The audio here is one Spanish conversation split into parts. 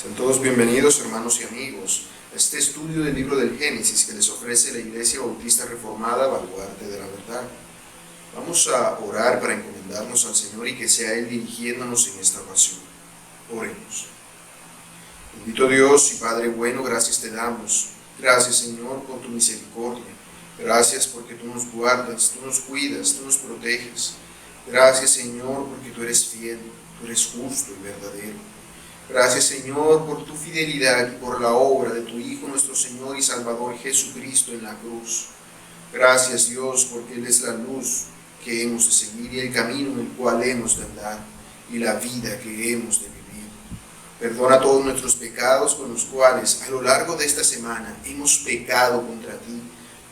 Sean todos bienvenidos, hermanos y amigos, a este estudio del libro del Génesis que les ofrece la Iglesia Bautista Reformada, Baluarte de la Verdad. Vamos a orar para encomendarnos al Señor y que sea Él dirigiéndonos en esta ocasión. Oremos. Bendito Dios y Padre bueno, gracias te damos. Gracias, Señor, por tu misericordia. Gracias porque tú nos guardas, tú nos cuidas, tú nos proteges. Gracias, Señor, porque tú eres fiel, tú eres justo y verdadero. Gracias, Señor, por tu fidelidad y por la obra de tu Hijo, nuestro Señor y Salvador Jesucristo en la cruz. Gracias, Dios, porque Él es la luz que hemos de seguir y el camino en el cual hemos de andar y la vida que hemos de vivir. Perdona todos nuestros pecados con los cuales a lo largo de esta semana hemos pecado contra ti,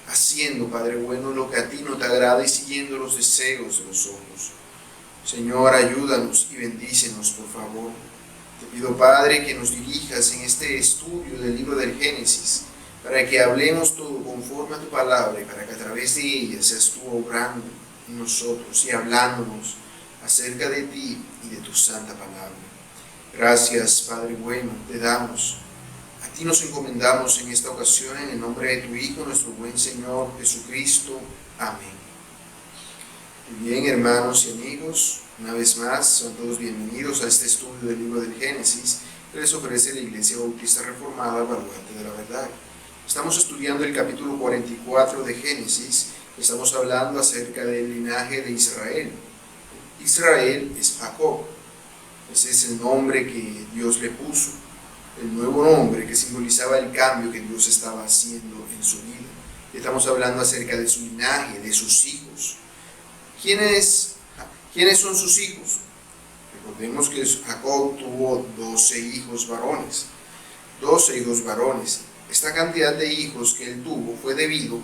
haciendo, Padre bueno, lo que a ti no te agrada y siguiendo los deseos de los ojos. Señor, ayúdanos y bendícenos, por favor. Te pido, Padre, que nos dirijas en este estudio del libro del Génesis, para que hablemos todo conforme a tu palabra y para que a través de ella seas tú obrando en nosotros y hablándonos acerca de ti y de tu santa palabra. Gracias, Padre bueno, te damos. A ti nos encomendamos en esta ocasión en el nombre de tu Hijo, nuestro buen Señor Jesucristo. Amén. Muy bien, hermanos y amigos, una vez más, son todos bienvenidos a este estudio del libro del Génesis que les ofrece la Iglesia Bautista Reformada, Baluarte de la Verdad. Estamos estudiando el capítulo 44 de Génesis. Estamos hablando acerca del linaje de Israel. Israel es Jacob. Ese es el nombre que Dios le puso, el nuevo nombre que simbolizaba el cambio que Dios estaba haciendo en su vida. Estamos hablando acerca de su linaje, de sus hijos. ¿Quiénes son sus hijos? Recordemos que Jacob tuvo 12 hijos varones. 12 hijos varones. Esta cantidad de hijos que él tuvo fue debido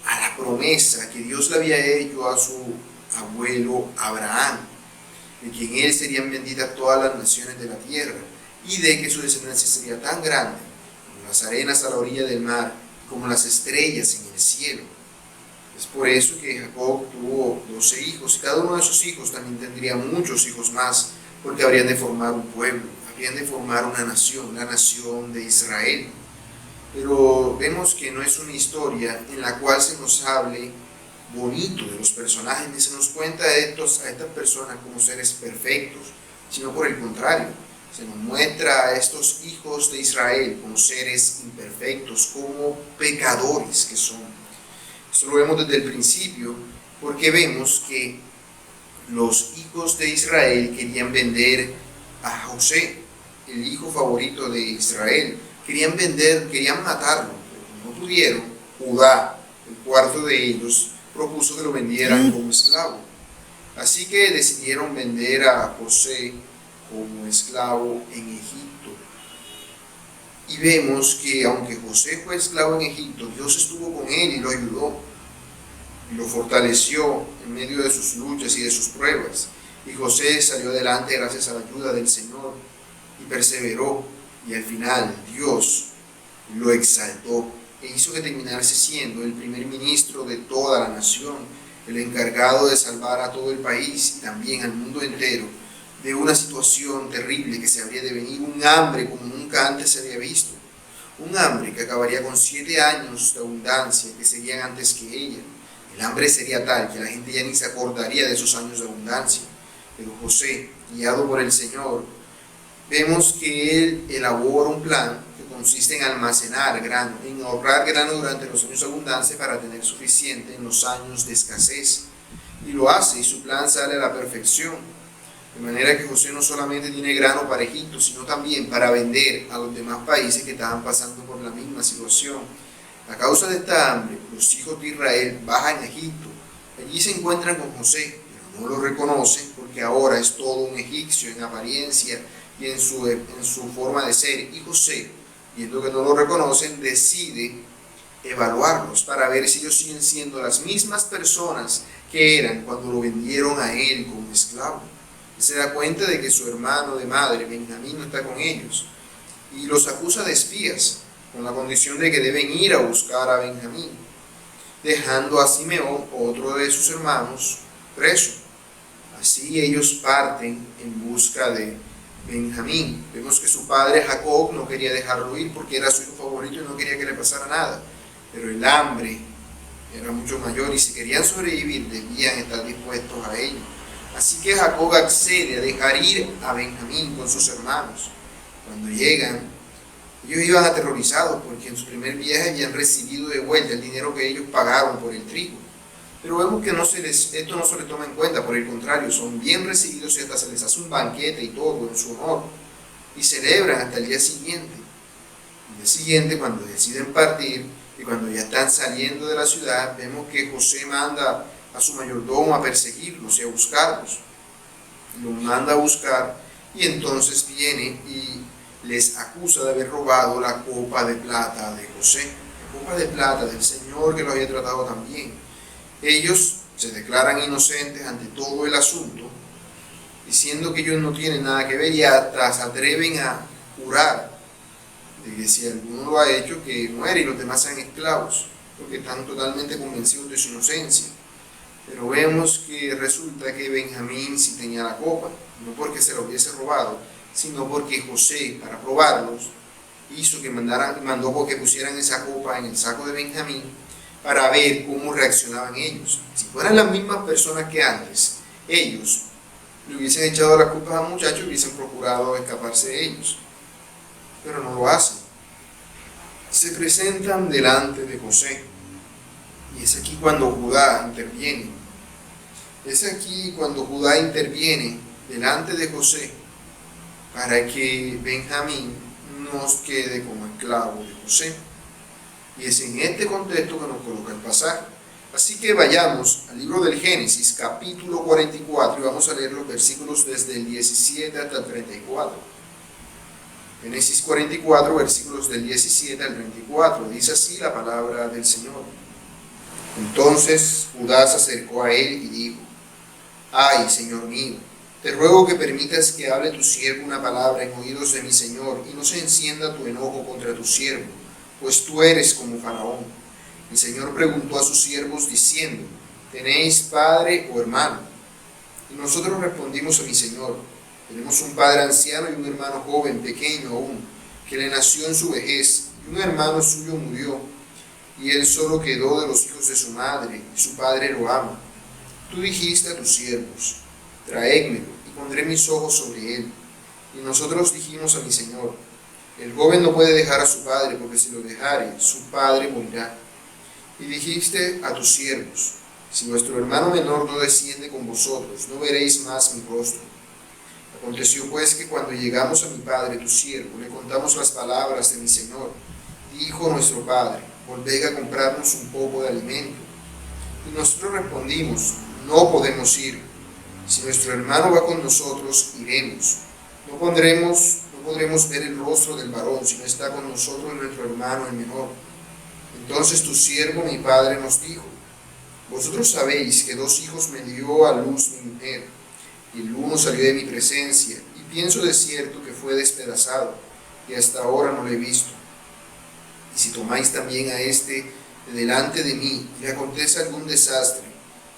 a la promesa que Dios le había hecho a su abuelo Abraham, de que en él serían benditas todas las naciones de la tierra y de que su descendencia sería tan grande como las arenas a la orilla del mar, como las estrellas en el cielo. Es por eso que Jacob tuvo 12 hijos, y cada uno de esos hijos también tendría muchos hijos más, porque habrían de formar un pueblo, habrían de formar una nación, la nación de Israel. Pero vemos que no es una historia en la cual se nos hable bonito de los personajes, ni se nos cuenta a estas personas como seres perfectos, sino por el contrario, se nos muestra a estos hijos de Israel como seres imperfectos, como pecadores que son. Esto lo vemos desde el principio, porque vemos que los hijos de Israel querían vender a José, el hijo favorito de Israel. Querían matarlo, pero no pudieron. Judá, el cuarto de ellos, propuso que lo vendieran como esclavo. Así que decidieron vender a José como esclavo en Egipto. Y vemos que aunque José fue esclavo en Egipto, Dios estuvo con él y lo ayudó, y lo fortaleció en medio de sus luchas y de sus pruebas. Y José salió adelante gracias a la ayuda del Señor y perseveró, y al final Dios lo exaltó e hizo que terminase siendo el primer ministro de toda la nación, el encargado de salvar a todo el país y también al mundo entero de una situación terrible que se habría de venir, un hambre como nunca antes se había visto, un hambre que acabaría con 7 años de abundancia que seguían antes que ella. El hambre sería tal que la gente ya ni se acordaría de esos años de abundancia, pero José, guiado por el Señor, vemos que él elabora un plan que consiste en almacenar grano, en ahorrar grano durante los años de abundancia para tener suficiente en los años de escasez, y lo hace, y su plan sale a la perfección. De manera que José no solamente tiene grano para Egipto, sino también para vender a los demás países que estaban pasando por la misma situación. A causa de esta hambre, los hijos de Israel bajan a Egipto. Allí se encuentran con José, pero no lo reconocen porque ahora es todo un egipcio en apariencia y en su forma de ser. Y José, viendo que no lo reconocen, decide evaluarlos para ver si ellos siguen siendo las mismas personas que eran cuando lo vendieron a él como esclavo. Se da cuenta de que su hermano de madre, Benjamín, no está con ellos, y los acusa de espías, con la condición de que deben ir a buscar a Benjamín, dejando a Simeón, otro de sus hermanos, preso. Así ellos parten en busca de Benjamín. Vemos que su padre Jacob no quería dejarlo ir porque era su hijo favorito y no quería que le pasara nada. Pero el hambre era mucho mayor y si querían sobrevivir debían estar dispuestos a ello. Así que Jacob accede a dejar ir a Benjamín con sus hermanos. Cuando llegan, ellos iban aterrorizados porque en su primer viaje habían recibido de vuelta el dinero que ellos pagaron por el trigo. Pero vemos que esto no se les toma en cuenta, por el contrario, son bien recibidos y hasta se les hace un banquete y todo en su honor. Y celebran hasta el día siguiente. El día siguiente, cuando deciden partir y cuando ya están saliendo de la ciudad, vemos que José manda a su mayordomo a perseguirlos y a buscarlos. Los manda a buscar y entonces viene y les acusa de haber robado la copa de plata de José, la copa de plata del Señor que los había tratado tan bien. Ellos se declaran inocentes ante todo el asunto, diciendo que ellos no tienen nada que ver y hasta se atreven a jurar de que si alguno lo ha hecho, que muere y los demás sean esclavos, porque están totalmente convencidos de su inocencia. Pero vemos que resulta que Benjamín sí tenía la copa, no porque se la hubiese robado, sino porque José, para probarlos, mandó que pusieran esa copa en el saco de Benjamín para ver cómo reaccionaban ellos. Si fueran las mismas personas que antes, ellos le hubiesen echado las culpas al muchacho y hubiesen procurado escaparse de ellos. Pero no lo hacen. Se presentan delante de José. Y es aquí cuando Judá interviene. Es aquí cuando Judá interviene delante de José para que Benjamín nos quede como esclavo de José. Y es en este contexto que nos coloca el pasaje. Así que vayamos al libro del Génesis, capítulo 44, y vamos a leer los versículos desde el 17 hasta el 34. Génesis 44, versículos del 17 al 34. Dice así la palabra del Señor. Entonces Judá se acercó a él y dijo: Ay, Señor mío, te ruego que permitas que hable tu siervo una palabra en oídos de mi Señor, y no se encienda tu enojo contra tu siervo, pues tú eres como Faraón. Mi Señor preguntó a sus siervos diciendo: ¿tenéis padre o hermano? Y nosotros respondimos a mi Señor: tenemos un padre anciano y un hermano joven, pequeño aún, que le nació en su vejez, y un hermano suyo murió, y él solo quedó de los hijos de su madre, y su padre lo ama. Tú dijiste a tus siervos: traédmelo, y pondré mis ojos sobre él. Y nosotros dijimos a mi Señor: el joven no puede dejar a su padre, porque si lo dejare, su padre morirá. Y dijiste a tus siervos: si vuestro hermano menor no desciende con vosotros, no veréis más mi rostro. Aconteció pues que cuando llegamos a mi padre, tu siervo, le contamos las palabras de mi Señor. Dijo nuestro padre: volved a comprarnos un poco de alimento. Y nosotros respondimos: no podemos ir. Si nuestro hermano va con nosotros, iremos. No podremos ver el rostro del varón si no está con nosotros nuestro hermano el menor. Entonces tu siervo, mi padre, nos dijo: vosotros sabéis que 2 hijos me dio a luz mi mujer, y el uno salió de mi presencia, y pienso de cierto que fue despedazado, y hasta ahora no lo he visto. Y si tomáis también a este de delante de mí, y le acontece algún desastre,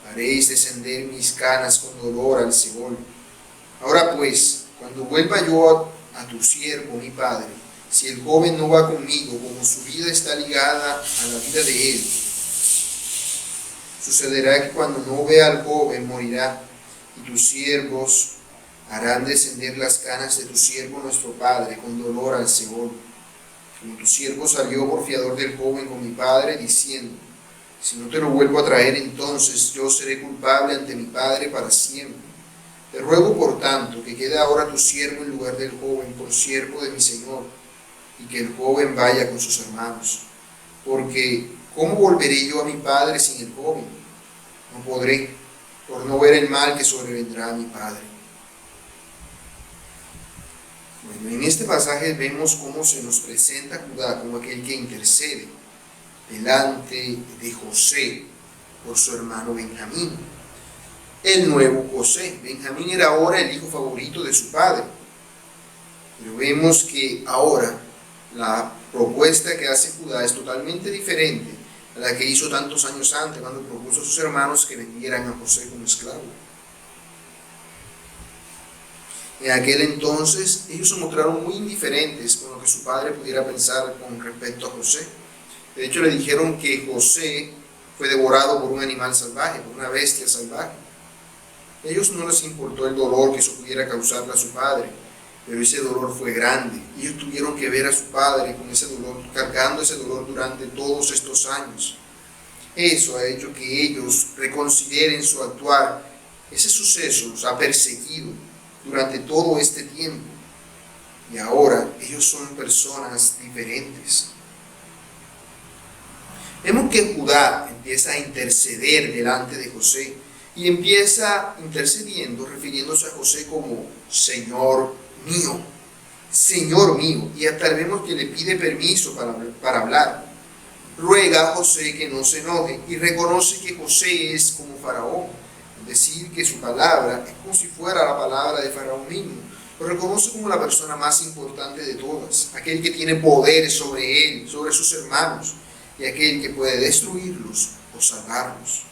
haréis descender mis canas con dolor al Seol. Ahora pues, cuando vuelva yo a tu siervo, mi padre, si el joven no va conmigo, como su vida está ligada a la vida de él, sucederá que cuando no vea al joven morirá, y tus siervos harán descender las canas de tu siervo nuestro padre con dolor al Seol. Como tu siervo salió por fiador del joven con mi padre, diciendo: si no te lo vuelvo a traer, entonces yo seré culpable ante mi padre para siempre. Te ruego, por tanto, que quede ahora tu siervo en lugar del joven por siervo de mi Señor, y que el joven vaya con sus hermanos. Porque, ¿cómo volveré yo a mi padre sin el joven? No podré, por no ver el mal que sobrevendrá a mi padre. Bueno, en este pasaje vemos cómo se nos presenta Judá como aquel que intercede delante de José por su hermano Benjamín. El nuevo José. Benjamín era ahora el hijo favorito de su padre. Pero vemos que ahora la propuesta que hace Judá es totalmente diferente a la que hizo tantos años antes, cuando propuso a sus hermanos que vendieran a José como esclavo. En aquel entonces ellos se mostraron muy indiferentes con lo que su padre pudiera pensar con respecto a José. De hecho, le dijeron que José fue devorado por un animal salvaje, por una bestia salvaje. A ellos no les importó el dolor que eso pudiera causarle a su padre, pero ese dolor fue grande. Ellos tuvieron que ver a su padre con ese dolor, cargando ese dolor durante todos estos años. Eso ha hecho que ellos reconsideren su actuar. Ese suceso los ha perseguido durante todo este tiempo. Y ahora ellos son personas diferentes. Vemos que Judá empieza a interceder delante de José y empieza intercediendo, refiriéndose a José como Señor mío, Señor mío. Y hasta vemos que le pide permiso para hablar. Ruega a José que no se enoje y reconoce que José es como Faraón, es decir, que su palabra es como si fuera la palabra de Faraón mismo. Lo reconoce como la persona más importante de todas, aquel que tiene poder sobre él, sobre sus hermanos, y aquel que puede destruirlos o salvarlos.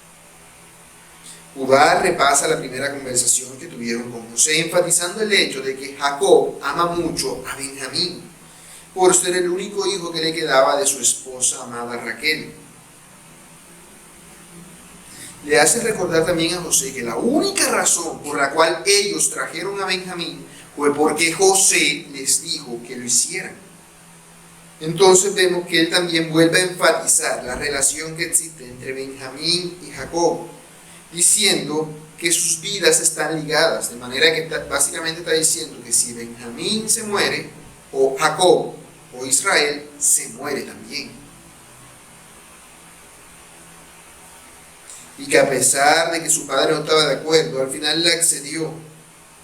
Judá repasa la primera conversación que tuvieron con José, enfatizando el hecho de que Jacob ama mucho a Benjamín, por ser el único hijo que le quedaba de su esposa amada Raquel. Le hace recordar también a José que la única razón por la cual ellos trajeron a Benjamín fue porque José les dijo que lo hicieran. Entonces vemos que él también vuelve a enfatizar la relación que existe entre Benjamín y Jacob, diciendo que sus vidas están ligadas, de manera que básicamente está diciendo que si Benjamín se muere, o Jacob o Israel se muere también. Y que a pesar de que su padre no estaba de acuerdo, al final le accedió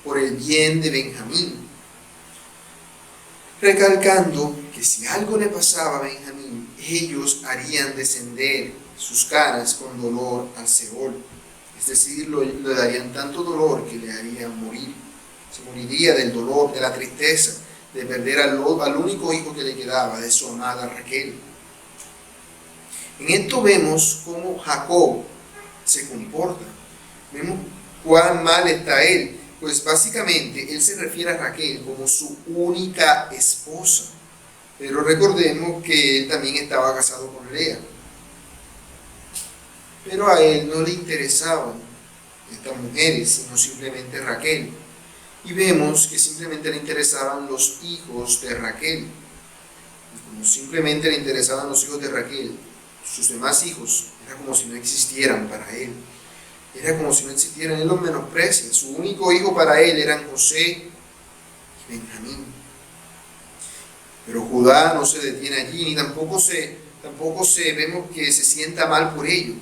por el bien de Benjamín, recalcando que si algo le pasaba a Benjamín, ellos harían descender sus caras con dolor al Seol. Es decir, le darían tanto dolor que le harían morir. Se moriría del dolor, de la tristeza, de perder al único hijo que le quedaba, de su amada Raquel. En esto vemos cómo Jacob se comporta. Vemos cuán mal está él. Pues básicamente él se refiere a Raquel como su única esposa. Pero recordemos que él también estaba casado con Lea. Pero a él no le interesaban estas mujeres, sino simplemente Raquel. Y vemos que simplemente le interesaban los hijos de Raquel. Y como simplemente le interesaban los hijos de Raquel, sus demás hijos era como si no existieran para él. Era como si no existieran, él los menosprecia. Su único hijo para él eran José y Benjamín. Pero Judá no se detiene allí, ni tampoco vemos que se sienta mal por ello,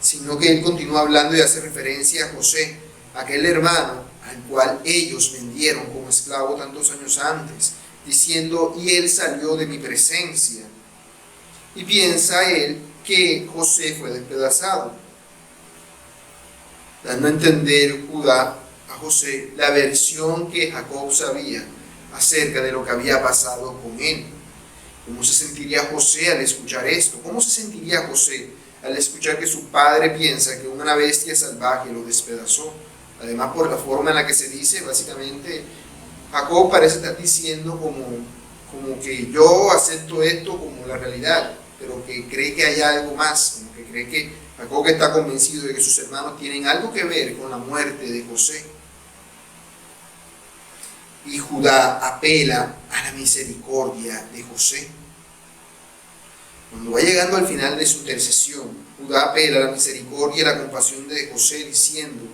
sino que él continúa hablando y hace referencia a José, aquel hermano al cual ellos vendieron como esclavo tantos años antes, diciendo, y él salió de mi presencia. Y piensa él que José fue despedazado, dando a entender Judá a José la versión que Jacob sabía acerca de lo que había pasado con él. ¿Cómo se sentiría José al escuchar esto? ¿Cómo se sentiría José al escuchar que su padre piensa que una bestia salvaje lo despedazó? Además, por la forma en la que se dice, básicamente Jacob parece estar diciendo como que yo acepto esto como la realidad, pero que cree que hay algo más, como que cree que Jacob está convencido de que sus hermanos tienen algo que ver con la muerte de José. Y Judá apela a la misericordia de José. Cuando va llegando al final de su intercesión, Judá apela a la misericordia y a la compasión de José, diciendo,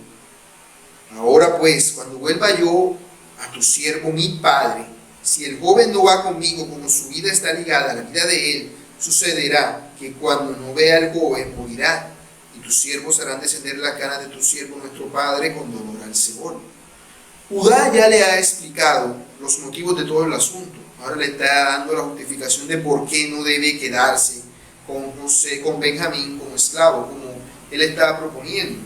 ahora pues, cuando vuelva yo a tu siervo mi padre, si el joven no va conmigo, como su vida está ligada a la vida de él, sucederá que cuando no vea al joven morirá, y tus siervos harán descender la cara de tu siervo nuestro padre con dolor al Seol. Judá ya le ha explicado los motivos de todo el asunto. Ahora le está dando la justificación de por qué no debe quedarse con José, con Benjamín como esclavo, como él estaba proponiendo.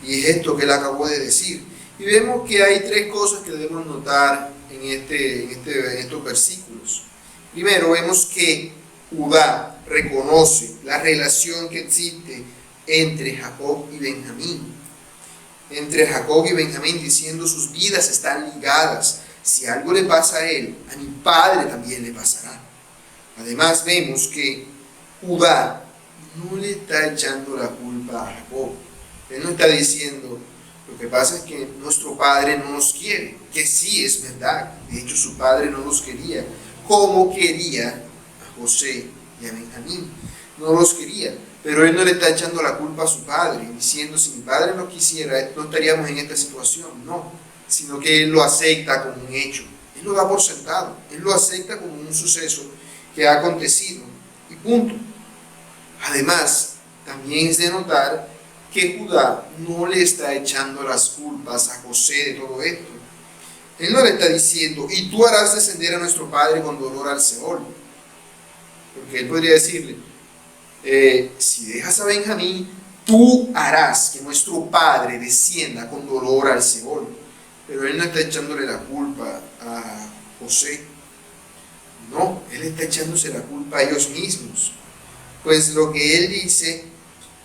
Y es esto que él acabó de decir. Y vemos que hay tres cosas que debemos notar en estos versículos. Primero, vemos que Judá reconoce la relación que existe entre Jacob y Benjamín. entre Jacob y Benjamín, diciendo: sus vidas están ligadas. Si algo le pasa a él, a mi padre también le pasará. Además vemos que Judá no le está echando la culpa a Jacob. Él no está diciendo: lo que pasa es que nuestro padre no nos quiere, que sí es verdad. De hecho, su padre no los quería, como quería a José y a Benjamín. No los quería, pero él no le está echando la culpa a su padre, diciendo: si mi padre no quisiera, no estaríamos en esta situación. No, sino que él lo acepta como un hecho. Él lo da por sentado, él lo acepta como un suceso que ha acontecido y punto. Además, también es de notar que Judá no le está echando las culpas a José de todo esto. Él no le está diciendo: y tú harás descender a nuestro padre con dolor al Seol. Porque él podría decirle: si dejas a Benjamín, tú harás que nuestro padre descienda con dolor al Seol. Pero él no está echándole la culpa a José. No, él está echándose la culpa a ellos mismos. Pues lo que él dice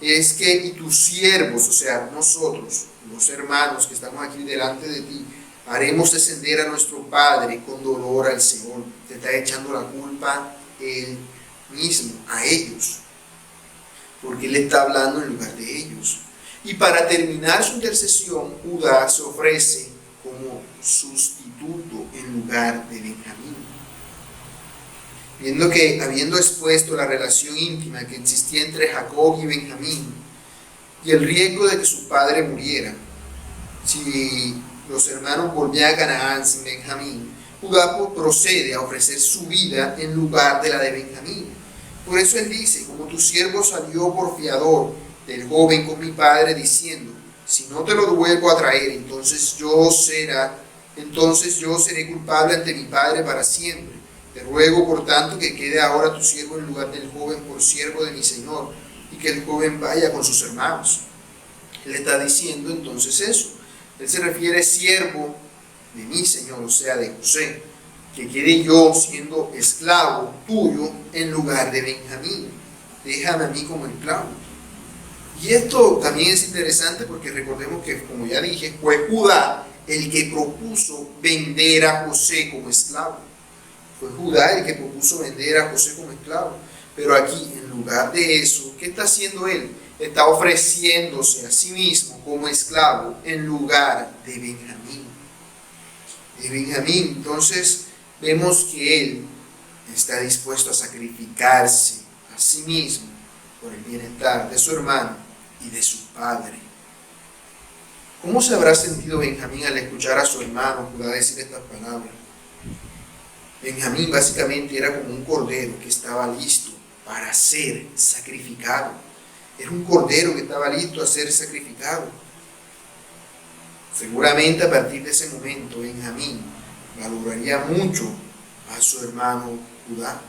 es que: y tus siervos, o sea, nosotros, los hermanos que estamos aquí delante de ti, haremos descender a nuestro padre con dolor al Seol. Te está echando la culpa él mismo, a ellos, porque él está hablando en lugar de ellos. Y para terminar su intercesión, Judá se ofrece como sustituto en lugar de Benjamín. Viendo que, habiendo expuesto la relación íntima que existía entre Jacob y Benjamín y el riesgo de que su padre muriera si los hermanos volvían a Canaán sin Benjamín, Judá procede a ofrecer su vida en lugar de la de Benjamín. Por eso él dice: como tu siervo salió por fiador del joven con mi padre, diciendo: si no te lo vuelvo a traer, entonces yo seré culpable ante mi padre para siempre. Te ruego, por tanto, que quede ahora tu siervo en lugar del joven por siervo de mi señor, y que el joven vaya con sus hermanos. Él está diciendo entonces eso. Él se refiere: siervo de mi señor, o sea, de José, que quede yo siendo esclavo tuyo en lugar de Benjamín. Déjame a mí como esclavo. Y esto también es interesante porque recordemos que, como ya dije, fue Judá el que propuso vender a José como esclavo. Fue Judá el que propuso vender a José como esclavo. Pero aquí, en lugar de eso, ¿qué está haciendo él? Está ofreciéndose a sí mismo como esclavo en lugar de Benjamín. Entonces, vemos que él está dispuesto a sacrificarse a sí mismo por el bienestar de su hermano y de su padre. ¿Cómo se habrá sentido Benjamín al escuchar a su hermano Judá decir estas palabras? Benjamín básicamente era como un cordero que estaba listo para ser sacrificado. Era un cordero que estaba listo a ser sacrificado. Seguramente a partir de ese momento Benjamín valoraría mucho a su hermano Judá.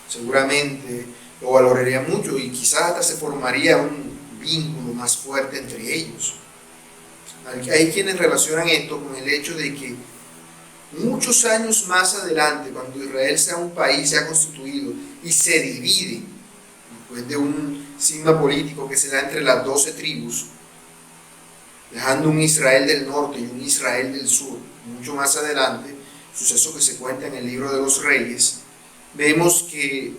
Seguramente lo valoraría mucho y quizás hasta se formaría un vínculo más fuerte entre ellos. Hay quienes relacionan esto con el hecho de que muchos años más adelante, cuando Israel sea un país ya constituido y se divide, después de un cisma político que se da entre las 12 tribus, dejando un Israel del norte y un Israel del sur, mucho más adelante, suceso que se cuenta en el libro de los Reyes, vemos que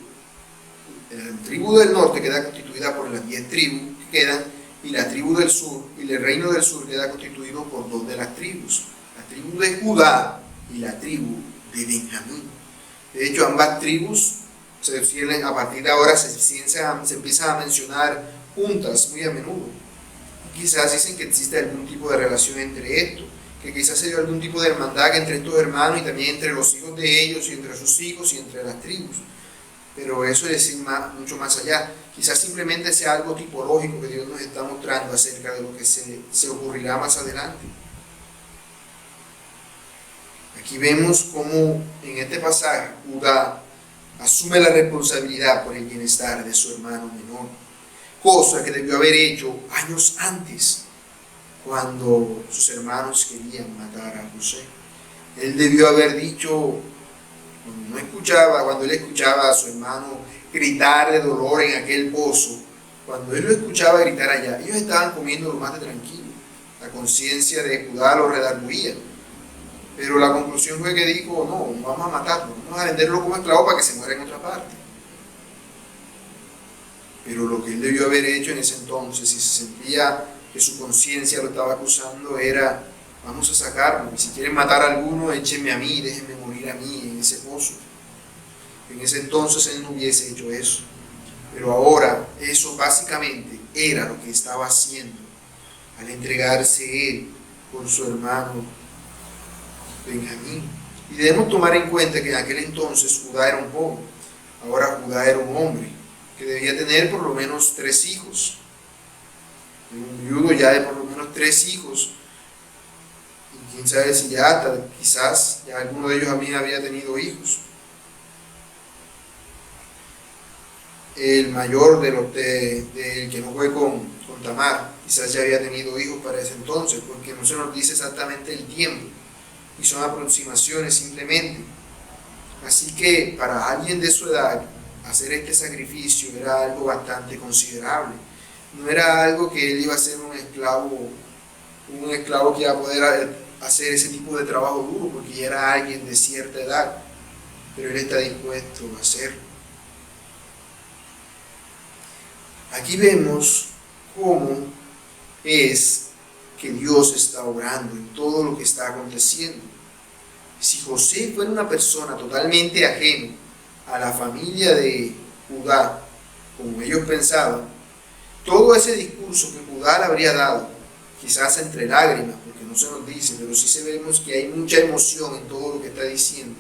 la tribu del norte queda constituida por las 10 tribus que quedan, y la tribu del sur y el reino del sur queda constituido por 2 de las tribus, la tribu de Judá y la tribu de Benjamín. De hecho, ambas tribus a partir de ahora se empiezan a mencionar juntas muy a menudo. Quizás dicen que existe algún tipo de relación entre esto, que quizás se dio algún tipo de hermandad entre estos hermanos y también entre los hijos de ellos y entre sus hijos y entre las tribus. Pero eso es ir mucho más allá. Quizás simplemente sea algo tipológico que Dios nos está mostrando acerca de lo que se ocurrirá más adelante. Aquí vemos cómo en este pasaje Judá asume la responsabilidad por el bienestar de su hermano menor, cosa que debió haber hecho años antes, cuando sus hermanos querían matar a José. Él debió haber dicho, cuando él escuchaba a su hermano gritar de dolor en aquel pozo, cuando él lo escuchaba gritar allá, ellos estaban comiendo lo más de tranquilo. La conciencia de Judá lo redarguía. Pero la conclusión fue que dijo, no, vamos a matarlo, vamos a venderlo como esclavo para que se muera en otra parte. Pero lo que él debió haber hecho en ese entonces, si se sentía que su conciencia lo estaba acusando, era, vamos a sacarlo, y si quieren matar a alguno, échenme a mí, déjenme morir a mí en ese pozo. En ese entonces él no hubiese hecho eso. Pero ahora eso básicamente era lo que estaba haciendo al entregarse él por su hermano Benjamín. Y debemos tomar en cuenta que en aquel entonces Judá era un joven, ahora Judá era un hombre que debía tener por lo menos 3 hijos. Un viudo ya de por lo menos 3 hijos. Y quién sabe si ya hasta, quizás ya alguno de ellos había tenido hijos. El mayor del que no fue con Tamar, quizás ya había tenido hijos para ese entonces, porque no se nos dice exactamente el tiempo, y son aproximaciones simplemente. Así que para alguien de su edad, hacer este sacrificio era algo bastante considerable. No era algo que él iba a ser un esclavo que iba a poder hacer ese tipo de trabajo duro, porque ya era alguien de cierta edad, pero él está dispuesto a hacerlo. Aquí vemos cómo es que Dios está obrando en todo lo que está aconteciendo. Si José fuera una persona totalmente ajena a la familia de Judá, como ellos pensaban, todo ese discurso que Judá le habría dado, quizás entre lágrimas, porque no se nos dice, pero sí vemos que hay mucha emoción en todo lo que está diciendo,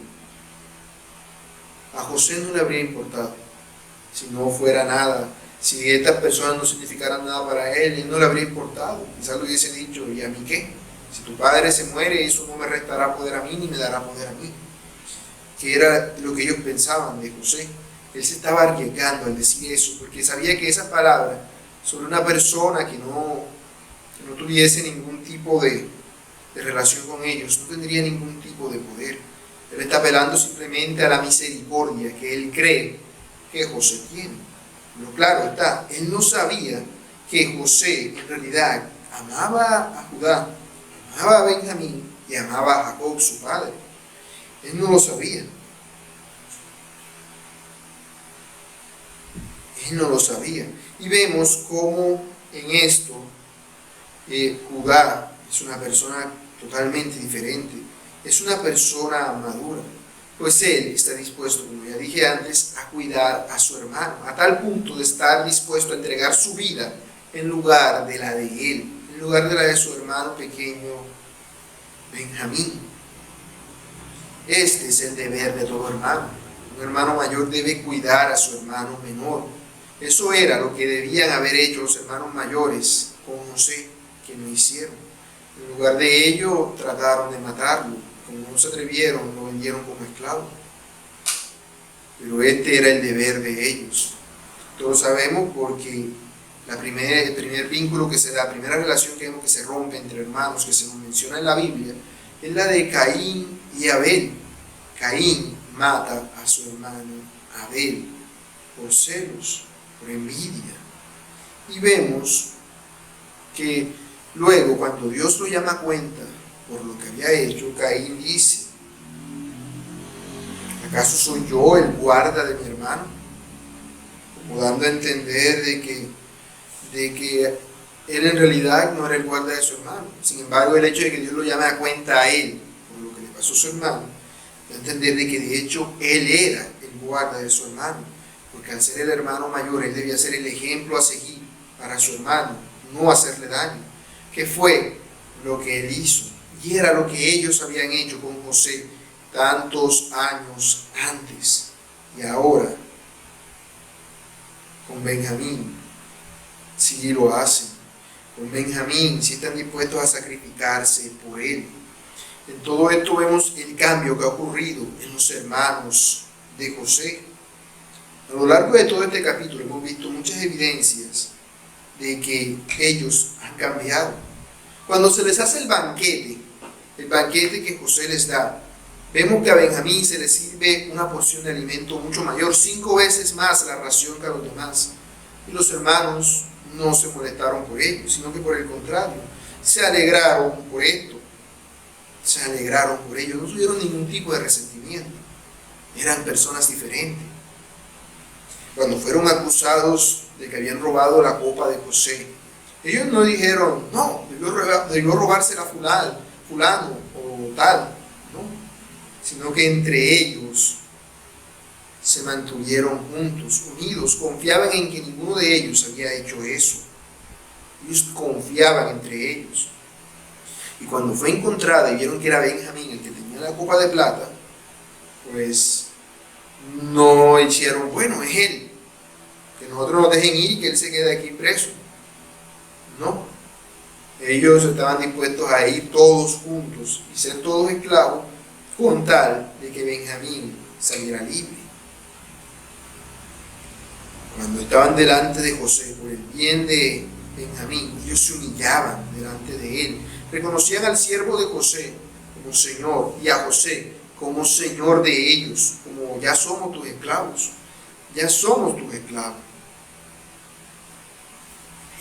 a José no le habría importado. Si no fuera nada, si estas personas no significaran nada para él no le habría importado. Quizás le hubiese dicho, ¿y a mí qué? Si tu padre se muere, eso no me restará poder a mí ni me dará poder a mí. Que era lo que ellos pensaban de José. Él se estaba arriesgando al decir eso, porque sabía que esas palabras sobre una persona que no tuviese ningún tipo de relación con ellos, no tendría ningún tipo de poder. Él está apelando simplemente a la misericordia que él cree que José tiene. Pero claro está, él no sabía que José en realidad amaba a Judá, amaba a Benjamín y amaba a Jacob, su padre. Él no lo sabía. Él no lo sabía. Y vemos cómo en esto Judá es una persona totalmente diferente. Es una persona madura. Pues él está dispuesto, como ya dije antes, a cuidar a su hermano, a tal punto de estar dispuesto a entregar su vida en lugar de la de él, en lugar de la de su hermano pequeño Benjamín. Este es el deber de todo hermano. Un hermano mayor debe cuidar a su hermano menor. Eso era lo que debían haber hecho los hermanos mayores con José, que no hicieron. En lugar de ello, trataron de matarlo. Como no se atrevieron, lo vendieron como esclavo. Pero este era el deber de ellos. Todos sabemos porque el primer vínculo que se da, la primera relación que vemos que se rompe entre hermanos, que se nos menciona en la Biblia, es la de Caín y Abel. Caín mata a su hermano Abel por celos, por envidia. Y vemos que luego, cuando Dios lo llama a cuenta por lo que había hecho, Caín dice, ¿acaso soy yo el guarda de mi hermano? Como dando a entender de que él en realidad no era el guarda de su hermano. Sin embargo, el hecho de que Dios lo llame a cuenta a él por lo que le pasó a su hermano, da a entender de que de hecho él era el guarda de su hermano, porque al ser el hermano mayor, él debía ser el ejemplo a seguir para su hermano, no hacerle daño, que fue lo que él hizo. Y era lo que ellos habían hecho con José tantos años antes. Y ahora, con Benjamín, sí lo hacen. Con Benjamín, sí están dispuestos a sacrificarse por él. En todo esto vemos el cambio que ha ocurrido en los hermanos de José. A lo largo de todo este capítulo hemos visto muchas evidencias de que ellos han cambiado. Cuando se les hace el banquete que José les da, vemos que a Benjamín se le sirve una porción de alimento mucho mayor, 5 veces más la ración que a los demás. Y los hermanos no se molestaron por ello, sino que por el contrario, se alegraron por esto, se alegraron por ello, no tuvieron ningún tipo de resentimiento, eran personas diferentes. Cuando fueron acusados de que habían robado la copa de José, ellos no dijeron, no, debió robársela fulano o tal, no, sino que entre ellos se mantuvieron juntos, unidos, confiaban en que ninguno de ellos había hecho eso. Ellos confiaban entre ellos. Y cuando fue encontrada y vieron que era Benjamín el que tenía la copa de plata, pues no hicieron, bueno, es él, que nosotros nos dejen ir y que él se quede aquí preso. No, ellos estaban dispuestos a ir todos juntos y ser todos esclavos con tal de que Benjamín saliera libre. Cuando estaban delante de José por el bien de Benjamín, ellos se humillaban delante de él, reconocían al siervo de José como Señor y a José como Señor de ellos, como ya somos tus esclavos, ya somos tus esclavos.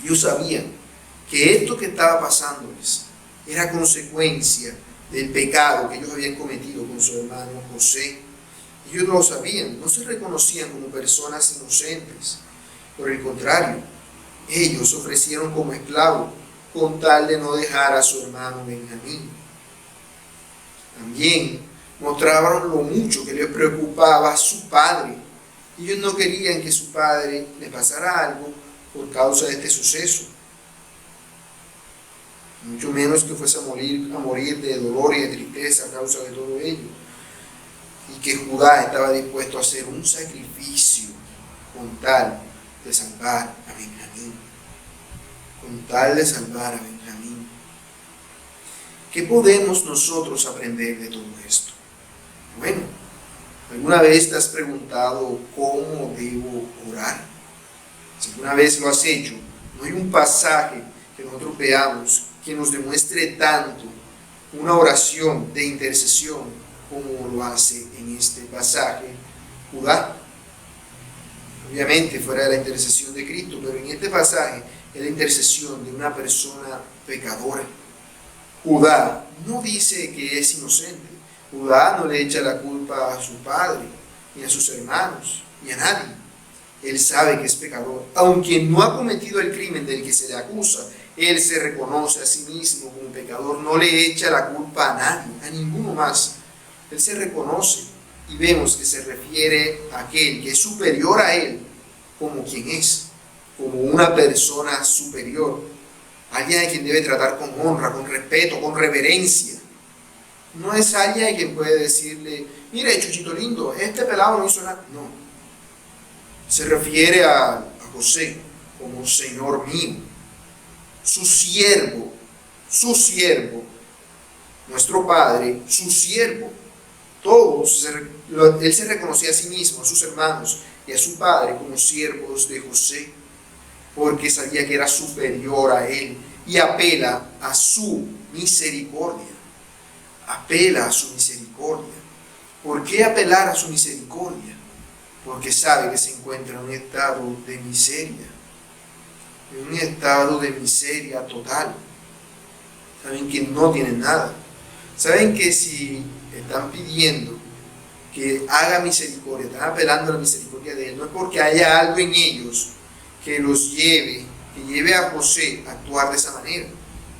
Ellos sabían que esto que estaba pasándoles era consecuencia del pecado que ellos habían cometido con su hermano José. Ellos lo sabían, no se reconocían como personas inocentes. Por el contrario, ellos se ofrecieron como esclavos con tal de no dejar a su hermano Benjamín. También mostraron lo mucho que les preocupaba a su padre. Ellos no querían que su padre le pasara algo por causa de este suceso, mucho menos que fuese a morir de dolor y de tristeza a causa de todo ello. Y que Judá estaba dispuesto a hacer un sacrificio con tal de salvar a Benjamín. Con tal de salvar a Benjamín. ¿Qué podemos nosotros aprender de todo esto? Bueno, ¿alguna vez te has preguntado cómo debo orar? Si alguna vez lo has hecho, no hay un pasaje que nosotros veamos que nos demuestre tanto una oración de intercesión como lo hace en este pasaje Judá. Obviamente fuera de la intercesión de Cristo, pero en este pasaje es la intercesión de una persona pecadora. Judá no dice que es inocente. Judá no le echa la culpa a su padre, ni a sus hermanos, ni a nadie. Él sabe que es pecador. Aunque no ha cometido el crimen del que se le acusa, él se reconoce a sí mismo como pecador, no le echa la culpa a nadie, a ninguno más. Él se reconoce y vemos que se refiere a aquel que es superior a él como quien es, como una persona superior, alguien a quien debe tratar con honra, con respeto, con reverencia. No es alguien a quien puede decirle, mire, Chuchito lindo, este pelado no hizo nada. No, se refiere a José como Señor mío, su siervo, nuestro Padre, su siervo. Todos, él se reconocía a sí mismo, a sus hermanos y a su padre como siervos de José, porque sabía que era superior a él y apela a su misericordia. Apela a su misericordia. ¿Por qué apelar a su misericordia? Porque sabe que se encuentra en un estado de miseria, en un estado de miseria total. Saben que no tienen nada. Saben que si están pidiendo que haga misericordia, están apelando a la misericordia de él, no es porque haya algo en ellos que los lleve a José a actuar de esa manera.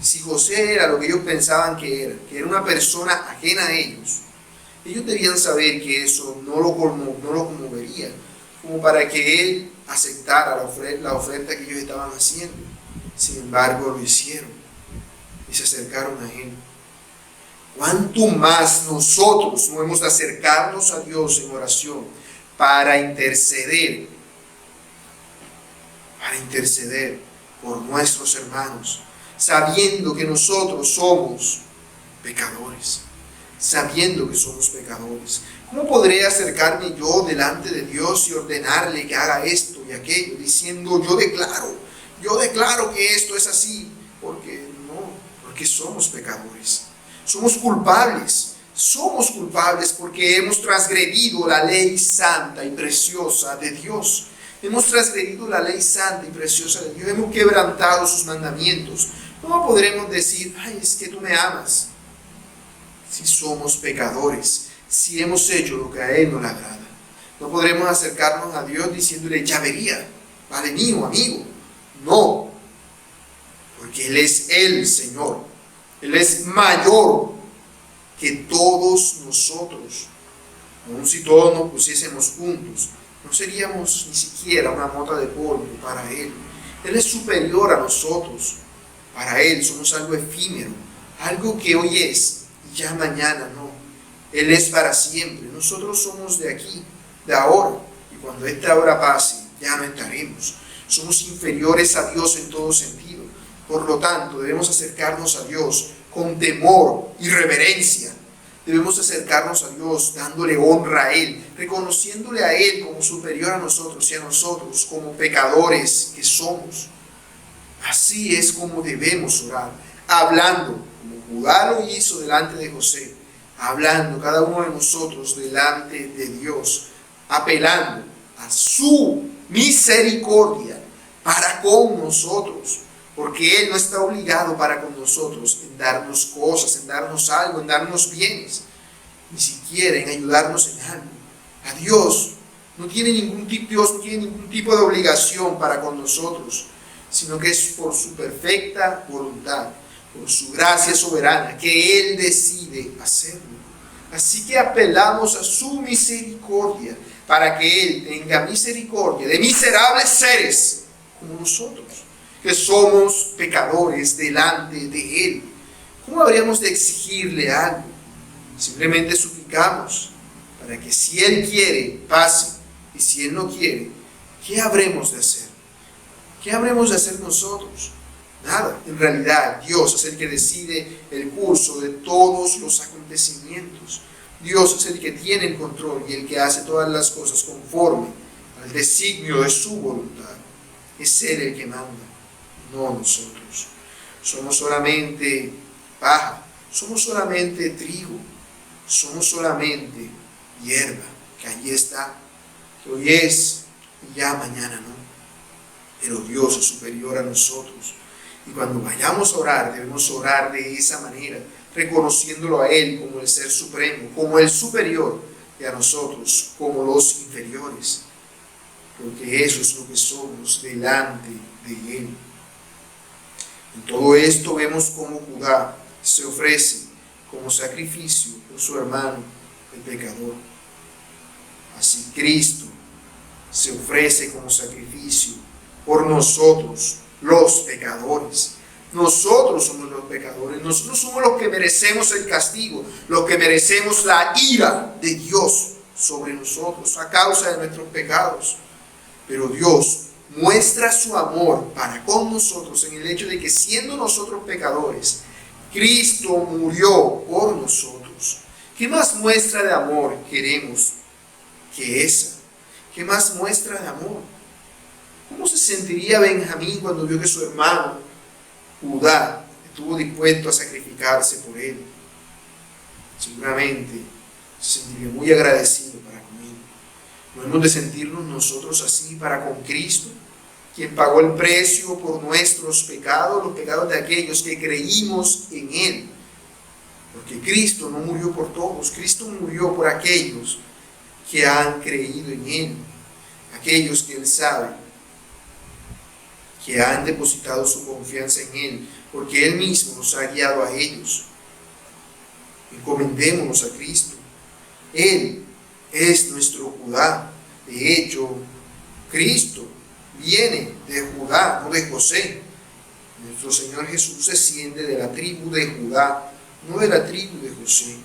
Si José era lo que ellos pensaban que era una persona ajena a ellos debían saber que eso no lo conmovería, como para que él aceptara la oferta que ellos estaban haciendo. Sin embargo, lo hicieron y se acercaron a él. ¿Cuánto más nosotros no hemos de acercarnos a Dios en oración para interceder por nuestros hermanos, sabiendo que nosotros somos pecadores? Sabiendo que somos pecadores. ¿Cómo podré acercarme yo delante de Dios y ordenarle que haga esto y aquello, diciendo yo declaro que esto es así? Porque somos pecadores. Somos culpables porque hemos transgredido la ley santa y preciosa de Dios. Hemos transgredido la ley santa y preciosa de Dios. Hemos quebrantado sus mandamientos. ¿Cómo podremos decir, ay, es que tú me amas? Si somos pecadores, si hemos hecho lo que a Él no le agrada. No podremos acercarnos a Dios diciéndole, ya vería, Padre mío, amigo. No, porque Él es el Señor. Él es mayor que todos nosotros. Aun si todos nos pusiésemos juntos, no seríamos ni siquiera una mota de polvo para Él. Él es superior a nosotros. Para Él somos algo efímero, algo que hoy es y ya mañana no. Él es para siempre. Nosotros somos de aquí, de ahora. Y cuando esta hora pase, ya no estaremos. Somos inferiores a Dios en todo sentido. Por lo tanto, debemos acercarnos a Dios con temor y reverencia. Debemos acercarnos a Dios dándole honra a Él, reconociéndole a Él como superior a nosotros y a nosotros como pecadores que somos. Así es como debemos orar, hablando, como Judá lo hizo delante de José, hablando cada uno de nosotros delante de Dios, apelando a su misericordia para con nosotros, porque Él no está obligado para con nosotros en darnos cosas, en darnos algo, en darnos bienes, ni siquiera en ayudarnos en algo. A Dios no tiene ningún tipo de obligación para con nosotros, sino que es por su perfecta voluntad, por su gracia soberana, que Él decide hacerlo. Así que apelamos a su misericordia, para que Él tenga misericordia de miserables seres como nosotros, que somos pecadores delante de Él. ¿Cómo habríamos de exigirle algo? Simplemente suplicamos para que si Él quiere, pase, y si Él no quiere, ¿qué habremos de hacer? ¿Qué habremos de hacer nosotros? Nada. En realidad, Dios es el que decide el curso de todos los acontecimientos. Dios es el que tiene el control y el que hace todas las cosas conforme al designio de su voluntad. Es Él el que manda, no nosotros. Somos solamente paja, somos solamente trigo, somos solamente hierba, que allí está, que hoy es y ya mañana no. Pero Dios es superior a nosotros. Y cuando vayamos a orar, debemos orar de esa manera, reconociéndolo a Él como el Ser Supremo, como el superior, y a nosotros como los inferiores. Porque eso es lo que somos delante de Él. En todo esto vemos cómo Judá se ofrece como sacrificio por su hermano, el pecador. Así Cristo se ofrece como sacrificio por nosotros, los pecadores. Nosotros somos los pecadores, nosotros somos los que merecemos el castigo, los que merecemos la ira de Dios sobre nosotros a causa de nuestros pecados. Pero Dios muestra su amor para con nosotros en el hecho de que siendo nosotros pecadores, Cristo murió por nosotros. ¿Qué más muestra de amor queremos que esa? ¿Qué más muestra de amor? ¿Cómo se sentiría Benjamín cuando vio que su hermano Judá estuvo dispuesto a sacrificarse por él? Seguramente se sentiría muy agradecido para conmigo. ¿No hemos de sentirnos nosotros así para con Cristo, quien pagó el precio por nuestros pecados, los pecados de aquellos que creímos en Él? Porque Cristo no murió por todos, Cristo murió por aquellos que han creído en Él, aquellos que Él sabe que han depositado su confianza en Él, porque Él mismo nos ha guiado a ellos. Encomendémonos a Cristo. Él es nuestro Judá. De hecho, Cristo viene de Judá, no de José. Nuestro Señor Jesús desciende de la tribu de Judá, no de la tribu de José.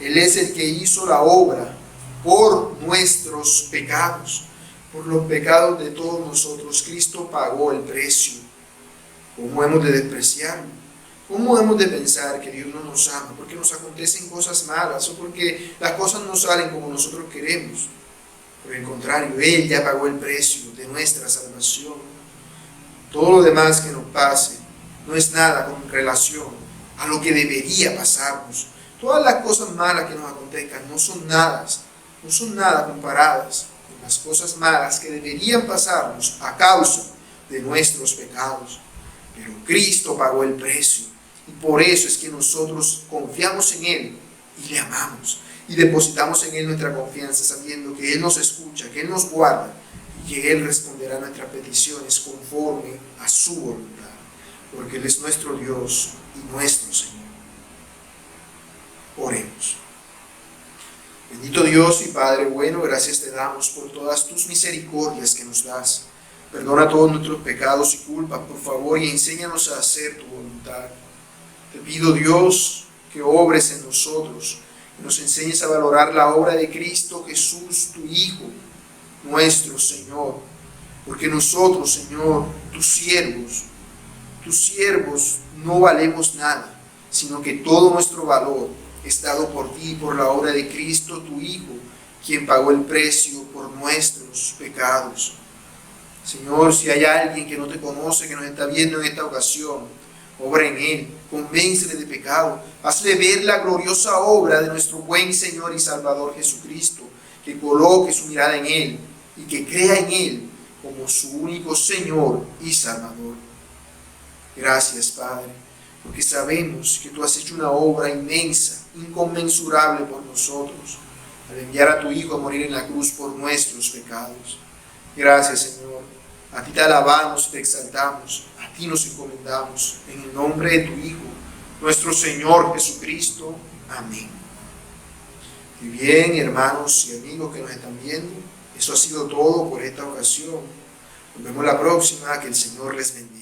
Él es el que hizo la obra por nuestros pecados. Por los pecados de todos nosotros, Cristo pagó el precio. ¿Cómo hemos de despreciarlo? ¿Cómo hemos de pensar que Dios no nos ama? Porque nos acontecen cosas malas o porque las cosas no salen como nosotros queremos. Por el contrario, Él ya pagó el precio de nuestra salvación. Todo lo demás que nos pase no es nada con relación a lo que debería pasarnos. Todas las cosas malas que nos acontezcan no son nada comparadas las cosas malas que deberían pasarnos a causa de nuestros pecados. Pero Cristo pagó el precio. Y por eso es que nosotros confiamos en Él y le amamos. Y depositamos en Él nuestra confianza, sabiendo que Él nos escucha, que Él nos guarda y que Él responderá a nuestras peticiones conforme a su voluntad. Porque Él es nuestro Dios y nuestro Señor. Oremos. Bendito Dios y Padre bueno, gracias te damos por todas tus misericordias que nos das. Perdona todos nuestros pecados y culpas, por favor, y enséñanos a hacer tu voluntad. Te pido, Dios, que obres en nosotros, que nos enseñes a valorar la obra de Cristo Jesús, tu Hijo, nuestro Señor. Porque nosotros, Señor, tus siervos, no valemos nada, sino que todo nuestro valor es dado por ti, por la obra de Cristo, tu Hijo, quien pagó el precio por nuestros pecados. Señor, si hay alguien que no te conoce, que nos está viendo en esta ocasión, obra en él, convéncele de pecado, hazle ver la gloriosa obra de nuestro buen Señor y Salvador Jesucristo, que coloque su mirada en él y que crea en él como su único Señor y Salvador. Gracias, Padre, porque sabemos que tú has hecho una obra inmensa, inconmensurable por nosotros, al enviar a tu Hijo a morir en la cruz por nuestros pecados. Gracias, Señor. A ti te alabamos y te exaltamos. A ti nos encomendamos. En el nombre de tu Hijo, nuestro Señor Jesucristo. Amén. Y bien, hermanos y amigos que nos están viendo, eso ha sido todo por esta ocasión. Nos vemos la próxima. Que el Señor les bendiga.